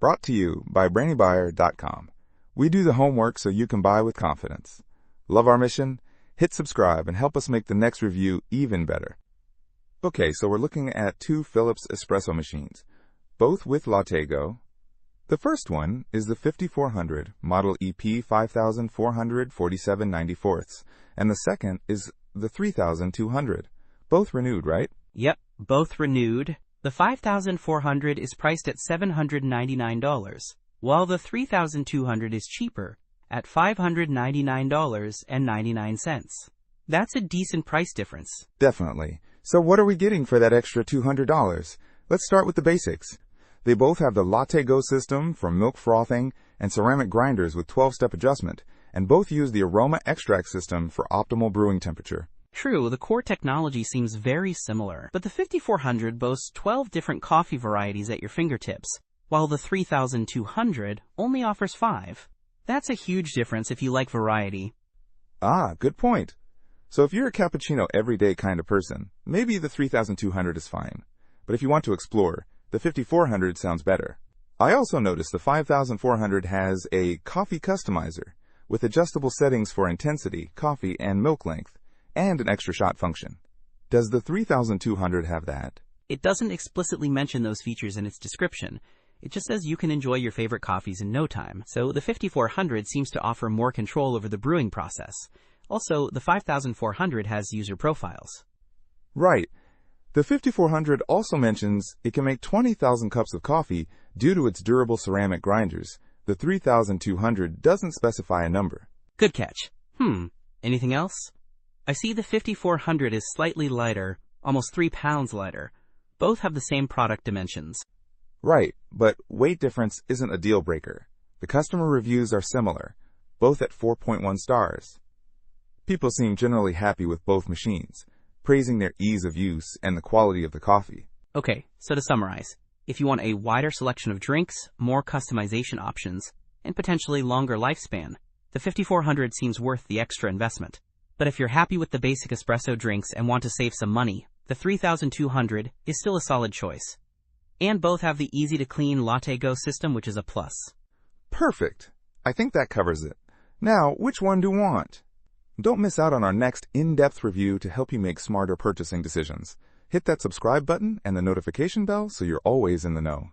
Brought to you by BrainyBuyer.com. We do the homework so you can buy with confidence. Love our mission? Hit subscribe and help us make the next review even better. Okay, so we're looking at two Philips espresso machines, both with LatteGo. The first one is the 5400 Model EP 5447/94, and the second is the 3200. Both renewed, right? Yep, both renewed. The 5400 is priced at $799, while the 3200 is cheaper at $599.99. That's a decent price difference. Definitely. So what are we getting for that extra $200? Let's start with the basics. They both have the LatteGo system for milk frothing and ceramic grinders with 12-step adjustment, and both use the aroma extract system for optimal brewing temperature. True, the core technology seems very similar, but the 5400 boasts 12 different coffee varieties at your fingertips, while the 3200 only offers 5. That's a huge difference if you like variety. Ah, good point. So if you're a cappuccino everyday kind of person, maybe the 3200 is fine. But if you want to explore, the 5400 sounds better. I also noticed the 5400 has a coffee customizer with adjustable settings for intensity, coffee, and milk length, and an extra shot function. Does the 3200 have that? It doesn't explicitly mention those features in its description. It just says you can enjoy your favorite coffees in no time. So the 5400 seems to offer more control over the brewing process. Also, the 5400 has user profiles. Right. The 5400 also mentions it can make 20,000 cups of coffee due to its durable ceramic grinders. The 3200 doesn't specify a number. Good catch. Anything else? I see the 5400 is slightly lighter, almost 3 pounds lighter. Both have the same product dimensions. Right, but weight difference isn't a deal breaker. The customer reviews are similar, both at 4.1 stars. People seem generally happy with both machines, praising their ease of use and the quality of the coffee. Okay, so to summarize, if you want a wider selection of drinks, more customization options, and potentially longer lifespan, the 5400 seems worth the extra investment. But if you're happy with the basic espresso drinks and want to save some money, the 3200 is still a solid choice. And both have the easy-to-clean LatteGo system, which is a plus. Perfect. I think that covers it. Now, which one do you want? Don't miss out on our next in-depth review to help you make smarter purchasing decisions. Hit that subscribe button and the notification bell so you're always in the know.